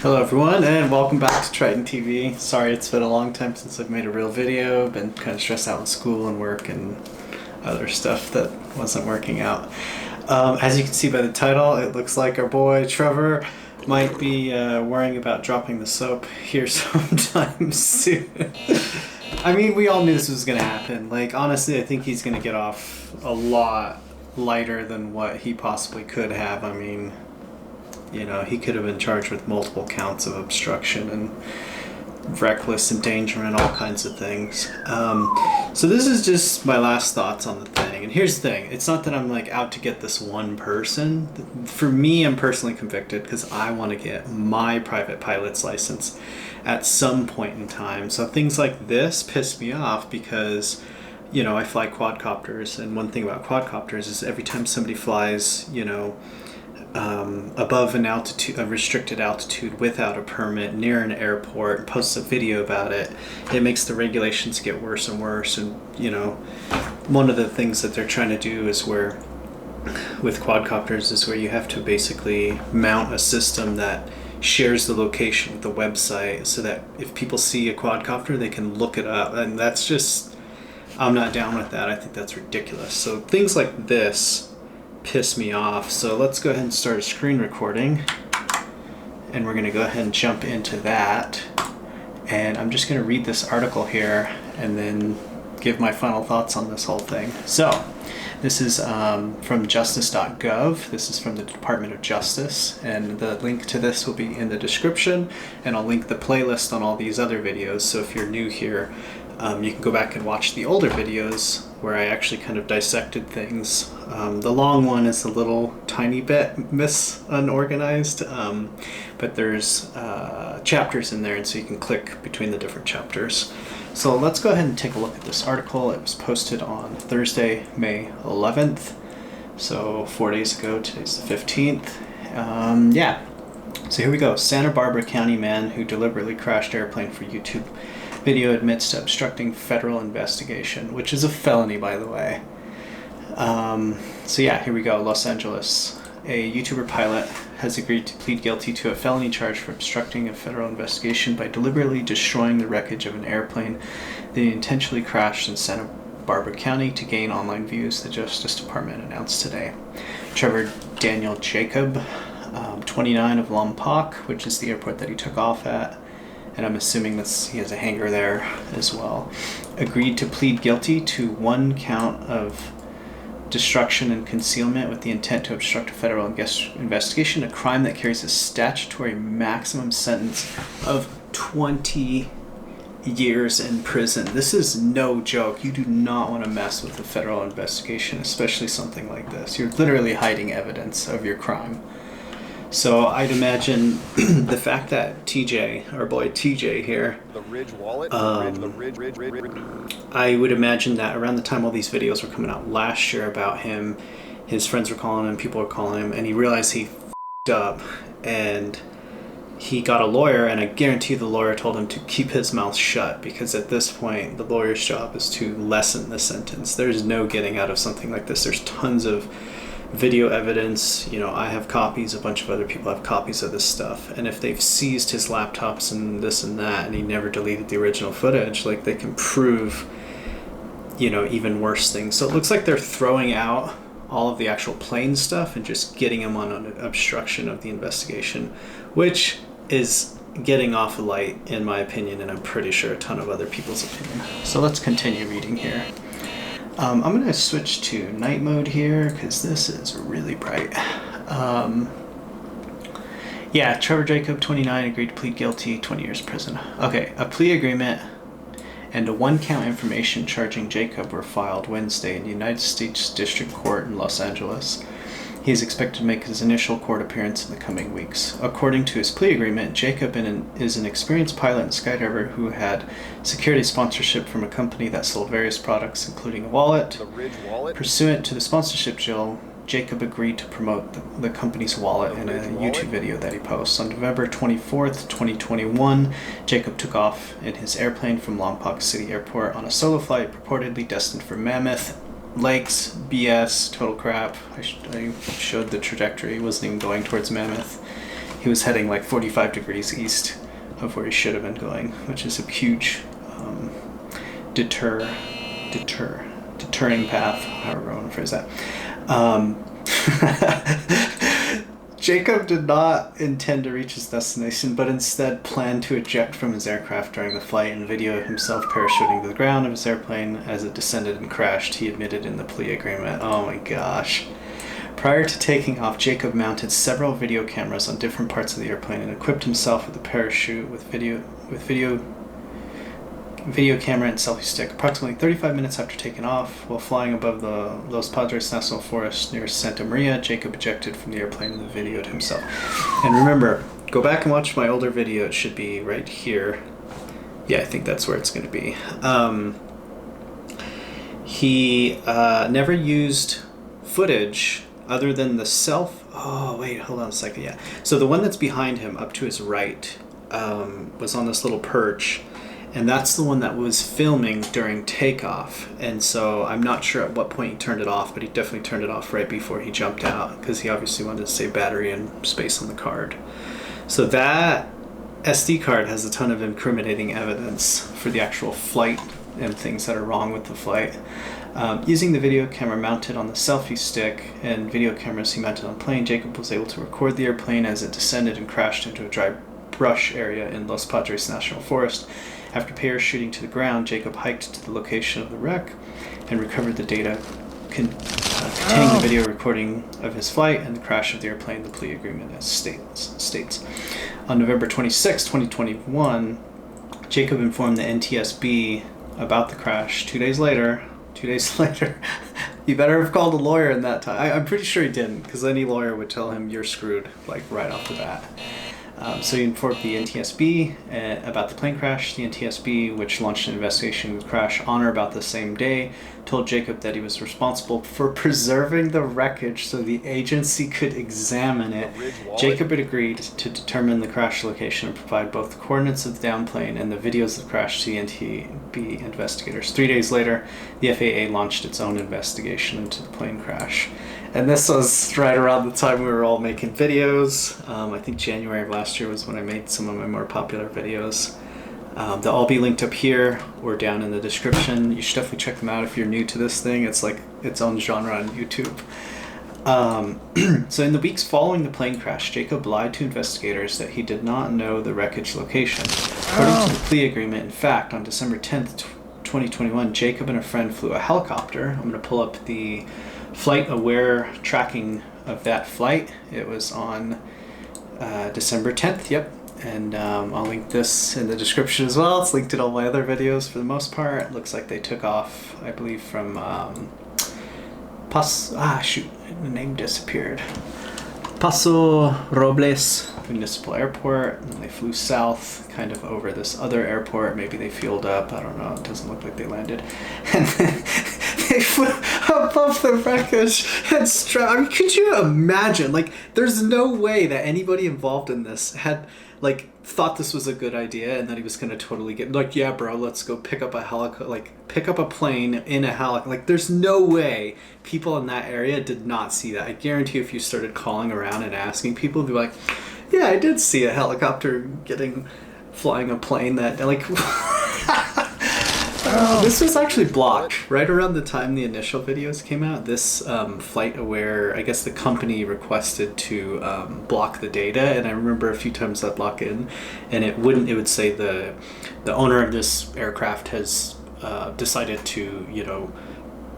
Hello everyone and welcome back to TritonTv. Sorry it's been a long time since I've made a real video. Been kind of stressed out with school and work and other stuff that wasn't working out. As you can see by the title, it looks like our boy Trevor might be worrying about dropping the soap here sometime soon. I mean, we all knew this was going to happen. Like, honestly, I think he's going to get off a lot lighter than what he possibly could have. I mean, you know, he could have been charged with multiple counts of obstruction and reckless endangerment, all kinds of things. So this is just my last thoughts on the thing. And here's the thing. It's not that I'm like out to get this one person. For me, I'm personally convicted because I want to get my private pilot's license at some point in time. So things like this piss me off because, you know, I fly quadcopters. And one thing about quadcopters is every time somebody flies, you know, above an altitude, a restricted altitude without a permit near an airport, and posts a video about it, it makes the regulations get worse and worse. And you know, one of the things that they're trying to do is where with quadcopters is where you have to basically mount a system that shares the location with the website so that if people see a quadcopter they can look it up, and that's just, I'm not down with that. I think that's ridiculous. So things like this piss me off. So let's go ahead and start a screen recording, and we're going to go ahead and jump into that, and I'm just going to read this article here and then give my final thoughts on this whole thing. So this is from justice.gov. This is from the Department of Justice, and the link to this will be in the description, and I'll link the playlist on all these other videos. So if you're new here, you can go back and watch the older videos where I actually kind of dissected things. The long one is a little tiny bit unorganized, but there's chapters in there, and so you can click between the different chapters. So let's go ahead and take a look at this article. It was posted on Thursday, May 11th, so 4 days ago. Today's the 15th. Yeah, so here we go. Santa Barbara County man who deliberately crashed airplane for YouTube video admits to obstructing federal investigation, which is a felony, by the way. So yeah, here we go. Los Angeles. A YouTuber pilot has agreed to plead guilty to a felony charge for obstructing a federal investigation by deliberately destroying the wreckage of an airplane that he intentionally crashed in Santa Barbara County to gain online views, the Justice Department announced today. Trevor Daniel Jacob, 29, of Lompoc, which is the airport that he took off at, and I'm assuming he has a hangar there as well, agreed to plead guilty to one count of destruction and concealment with the intent to obstruct a federal investigation, a crime that carries a statutory maximum sentence of 20 years in prison. This is no joke. You do not want to mess with a federal investigation, especially something like this. You're literally hiding evidence of your crime. So I'd imagine the fact that TJ, our boy TJ here, the Ridge wallet, I would imagine that around the time all these videos were coming out last year about him, his friends were calling him, people were calling him, and he realized he f***ed up, and he got a lawyer, and I guarantee the lawyer told him to keep his mouth shut, because at this point the lawyer's job is to lessen the sentence. There's no getting out of something like this. There's tons of video evidence. You know, I have copies, a bunch of other people have copies of this stuff, and if they've seized his laptops and this and that and he never deleted the original footage, like, they can prove, you know, even worse things. So it looks like they're throwing out all of the actual plane stuff and just getting him on an obstruction of the investigation, which is getting off light in my opinion, and I'm pretty sure a ton of other people's opinion. So let's continue reading here. I'm going to switch to night mode here because this is really bright. Yeah, Trevor Jacob, 29, agreed to plead guilty, 20 years prison. Okay, a plea agreement and a one-count information charging Jacob were filed Wednesday in the United States District Court in Los Angeles. He is expected to make his initial court appearance in the coming weeks. According to his plea agreement, Jacob is an experienced pilot and skydiver who had secured a sponsorship from a company that sold various products, including a wallet. the Ridge wallet. Pursuant to the sponsorship deal, Jacob agreed to promote the company's wallet in a YouTube video that he posts. On November 24th, 2021, Jacob took off in his airplane from Lompoc City Airport on a solo flight purportedly destined for Mammoth Lakes. BS, total crap. I showed the trajectory. He wasn't even going towards Mammoth. he was heading like 45 degrees east of where he should have been going, which is a huge deterring path, however I want to phrase that. Jacob did not intend to reach his destination, but instead planned to eject from his aircraft during the flight and video himself parachuting to the ground of his airplane as it descended and crashed, he admitted in the plea agreement. Oh my gosh. Prior to taking off, Jacob mounted several video cameras on different parts of the airplane and equipped himself with a parachute with video camera and selfie stick. Approximately 35 minutes after taking off, while flying above the Los Padres National Forest near Santa Maria, Jacob ejected from the airplane and videoed himself. And remember, go back and watch my older video. It should be right here. Yeah, I think that's where it's going to be. He never used footage other than the Oh, wait, hold on a second. Yeah. So the one that's behind him, up to his right, was on this little perch. And that's the one that was filming during takeoff. And so I'm not sure at what point he turned it off, but he definitely turned it off right before he jumped out because he obviously wanted to save battery and space on the card. So that SD card has a ton of incriminating evidence for the actual flight and things that are wrong with the flight. Using the video camera mounted on the selfie stick and video cameras he mounted on the plane, Jacob was able to record the airplane as it descended and crashed into a dry brush area in Los Padres National Forest. After parachuting to the ground, Jacob hiked to the location of the wreck and recovered the data containing the video recording of his flight and the crash of the airplane, the plea agreement as states. On November 26, 2021, Jacob informed the NTSB about the crash. 2 days later, he better have called a lawyer in that time. I'm pretty sure he didn't, because any lawyer would tell him you're screwed, like right off the bat. So he informed the NTSB about the plane crash. The NTSB, which launched an investigation into the crash on or about the same day, told Jacob that he was responsible for preserving the wreckage so the agency could examine it. Jacob had agreed to determine the crash location and provide both the coordinates of the downplane and the videos of the crash to the NTSB investigators. 3 days later, the FAA launched its own investigation into the plane crash. And this was right around the time we were all making videos. I think January of last year was when I made some of my more popular videos. They'll all be linked up here or down in the description. You should definitely check them out if you're new to this thing. It's like its own genre on YouTube. So in the weeks following the plane crash, Jacob lied to investigators that he did not know the wreckage location. According to the plea agreement, in fact, on December 10th, 2021, Jacob and a friend flew a helicopter. I'm going to pull up the flight-aware tracking of that flight. It was on December 10th, yep. And I'll link this in the description as well. It's linked in all my other videos for the most part. It looks like they took off, I believe, from the name disappeared. Paso Robles Municipal Airport, and they flew south, kind of over this other airport. Maybe they fueled up, I don't know, it doesn't look like they landed. And then they flew above the wreckage and I mean, could you imagine? Like, there's no way that anybody involved in this had, like, thought this was a good idea and that he was gonna totally get, like, yeah bro, let's go pick up a pick up a plane in a helicopter. Like, there's no way people in that area did not see that. I guarantee if you started calling around and asking people, they'd be like, yeah, I did see a helicopter flying a plane that, like, this was actually blocked right around the time the initial videos came out. This flight aware, I guess the company requested to block the data, and I remember a few times I'd log in and it would say the owner of this aircraft has decided to, you know,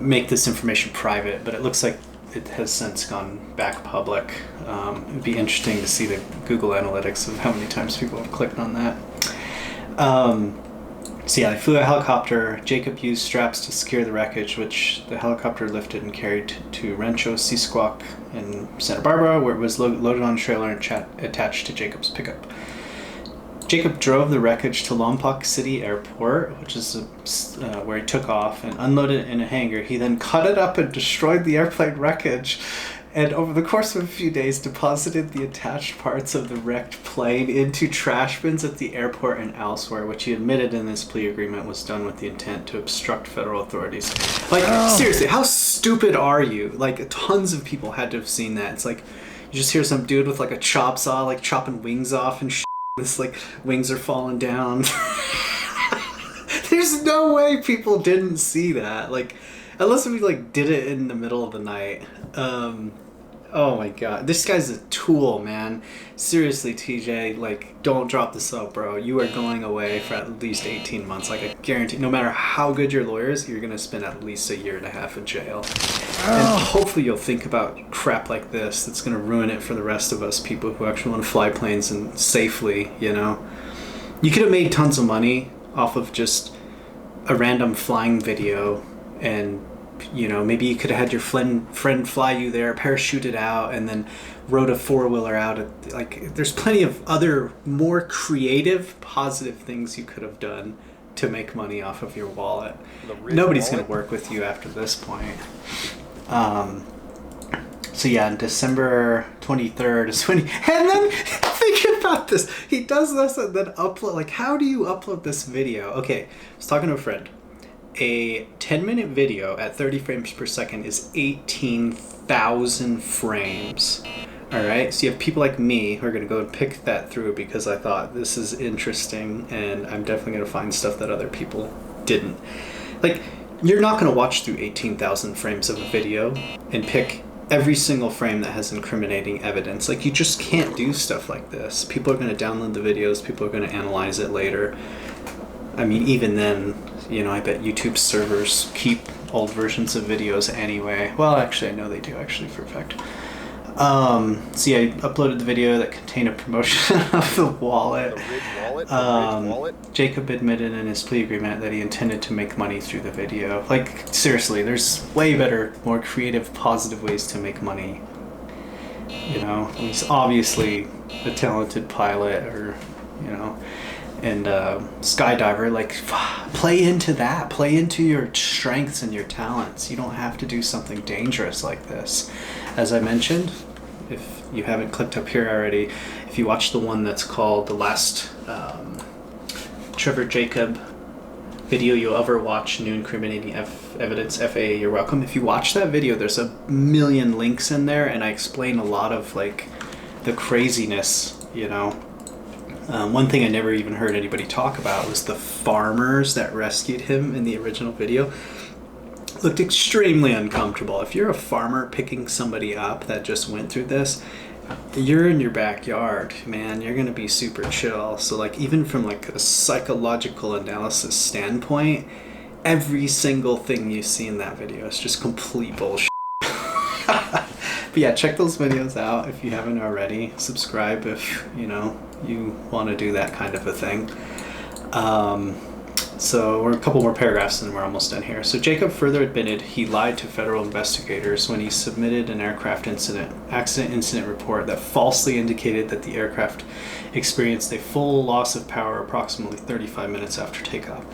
make this information private, but it looks like it has since gone back public. It'd be interesting to see the Google Analytics of how many times people have clicked on that. So yeah, they flew a helicopter. Jacob used straps to secure the wreckage, which the helicopter lifted and carried to Rancho Sisquoc in Santa Barbara, where it was loaded on a trailer and attached to Jacob's pickup. Jacob drove the wreckage to Lompoc City Airport, which is where he took off, and unloaded it in a hangar. He then cut it up and destroyed the airplane wreckage, and over the course of a few days deposited the attached parts of the wrecked plane into trash bins at the airport and elsewhere, which he admitted in his plea agreement was done with the intent to obstruct federal authorities. Like, seriously, how stupid are you? Like, tons of people had to have seen that. It's like, You just hear some dude with like a chop saw like chopping wings off and shit. This like wings are falling down. There's no way people didn't see that. Like, unless we like did it in the middle of the night. Oh my god, this guy's a tool, man. Seriously, TJ, like, don't drop this up, bro. You are going away for at least 18 months. Like, I guarantee, no matter how good your lawyer is, you're gonna spend at least a year and a half in jail. And hopefully you'll think about crap like this that's gonna ruin it for the rest of us, people who actually want to fly planes and safely, you know? You could have made tons of money off of just a random flying video, and you know, maybe you could have had your friend fly you there, parachuted out, and then rode a four-wheeler out. Like, there's plenty of other more creative, positive things you could have done to make money off of your wallet. Nobody's going to work with you after this point. So yeah, on December 23rd is when and then think about this. He does this and then upload. Like, how do you upload this video? Okay, I was talking to a friend. A 10-minute video at 30 frames per second is 18,000 frames. Alright, so you have people like me who are going to go and pick that through because I thought this is interesting and I'm definitely going to find stuff that other people didn't. Like, you're not going to watch through 18,000 frames of a video and pick every single frame that has incriminating evidence. Like, you just can't do stuff like this. People are going to download the videos, people are going to analyze it later. I mean, even then, you know, I bet YouTube servers keep old versions of videos anyway. Well, actually, I know they do, actually, for a fact. So yeah, I uploaded the video that contained a promotion of the wallet. The Ridge wallet? Jacob admitted in his plea agreement that he intended to make money through the video. Like, seriously, there's way better, more creative, positive ways to make money. You know, he's obviously a talented pilot, or, you know, and skydiver. Like, play into that. Play into your strengths and your talents. You don't have to do something dangerous like this. As I mentioned, if you haven't clicked up here already, if you watch the one that's called the last Trevor Jacob video you'll ever watch, New Incriminating Evidence, FAA, you're welcome. If you watch that video, there's a million links in there, and I explain a lot of like the craziness, you know. One thing I never even heard anybody talk about was the farmers that rescued him in the original video. Looked extremely uncomfortable. If you're a farmer picking somebody up that just went through this, you're in your backyard, man. You're gonna be super chill. So like, even from like a psychological analysis standpoint, every single thing you see in that video is just complete bullshit. But yeah, check those videos out if you haven't already. Subscribe if, you know, you want to do that kind of a thing. So we're a couple more paragraphs and we're almost done here. So Jacob further admitted he lied to federal investigators when he submitted an accident incident report that falsely indicated that the aircraft experienced a full loss of power approximately 35 minutes after takeoff.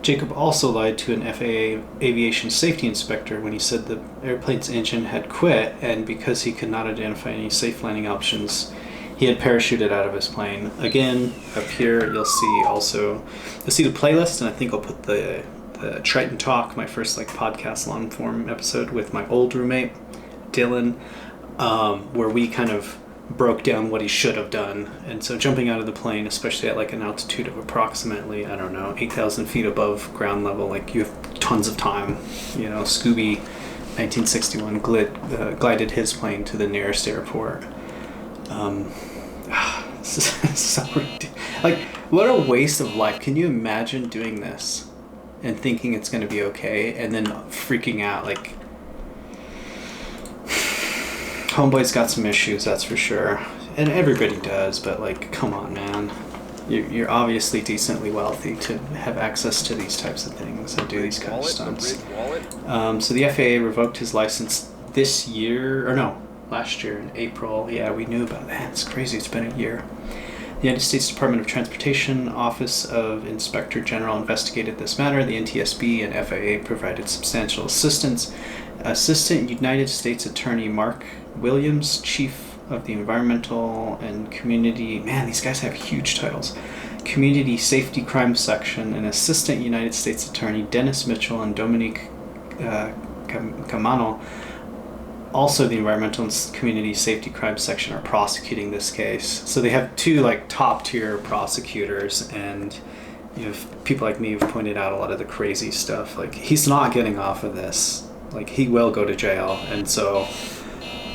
Jacob also lied to an FAA aviation safety inspector when he said the airplane's engine had quit, and because he could not identify any safe landing options, he had parachuted out of his plane. Again, up here you'll see the playlist, and I think I'll put the Triton Talk, my first like podcast long form episode with my old roommate Dylan, where we kind of broke down what he should have done. And so jumping out of the plane, especially at like an altitude of approximately, I don't know, 8,000 feet above ground level, like you have tons of time. You know, Scooby 1961 glided his plane to the nearest airport. So ridiculous. Like, what a waste of life. Can you imagine doing this and thinking it's going to be okay and then freaking out? Like, homeboy's got some issues, that's for sure, and everybody does, but like, come on, man. You're obviously decently wealthy to have access to these types of things and do these kind of stunts. So the FAA revoked his license last year in April. Yeah, we knew about that. It's crazy. It's been a year. The United States Department of Transportation Office of Inspector General investigated this matter. The NTSB and FAA provided substantial assistance. Assistant United States Attorney Mark Williams, Chief of the Environmental and Community... Man, these guys have huge titles. Community Safety Crime Section, and Assistant United States Attorney Dennis Mitchell and Dominique Camano also the Environmental and Community Safety Crime Section are prosecuting this case. So they have two like top tier prosecutors, and you know, people like me have pointed out a lot of the crazy stuff. Like, he's not getting off of this. Like, he will go to jail, and so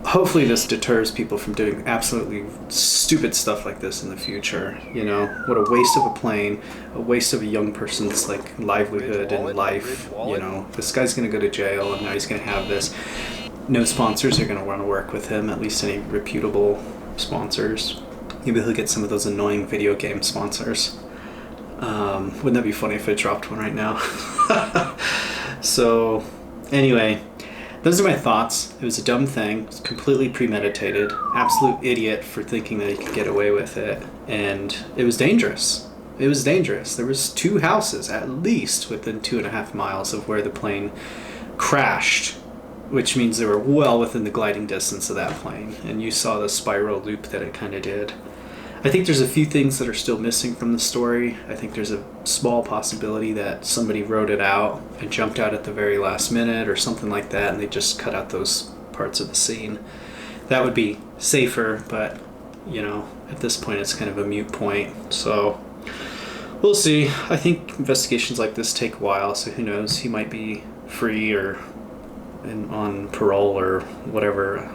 hopefully this deters people from doing absolutely stupid stuff like this in the future. You know, what a waste of a plane, a waste of a young person's like livelihood and life. You know, this guy's gonna go to jail, and now he's gonna have this. No sponsors are gonna want to work with him, at least any reputable sponsors. Maybe he'll get some of those annoying video game sponsors. Wouldn't that be funny if I dropped one right now? So, anyway, those are my thoughts. It was a dumb thing. It was completely premeditated. Absolute idiot for thinking that he could get away with it. And it was dangerous. It was dangerous. There was 2 houses, at least, within 2.5 miles of where the plane crashed, which means they were well within the gliding distance of that plane. And you saw the spiral loop that it kind of did. I think there's a few things that are still missing from the story. I think there's a small possibility that somebody wrote it out and jumped out at the very last minute or something like that, and they just cut out those parts of the scene. That would be safer, but, you know, at this point it's kind of a moot point. So we'll see. I think investigations like this take a while, so who knows? He might be free or on parole or whatever,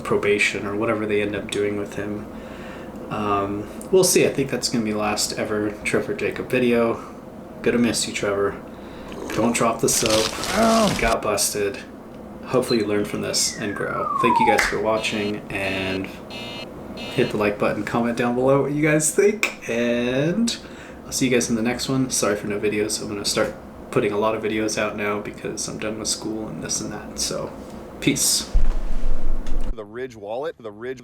probation or whatever they end up doing with him. We'll see. I think that's going to be the last ever Trevor Jacob video. Gonna miss you, Trevor. Don't drop the soap. Got busted. Hopefully you learn from this and grow. Thank you guys for watching, and hit the like button, comment down below what you guys think, and I'll see you guys in the next one. Sorry for no videos. I'm going to start putting a lot of videos out now because I'm done with school and this and that. So, peace. The Ridge wallet, the Ridge.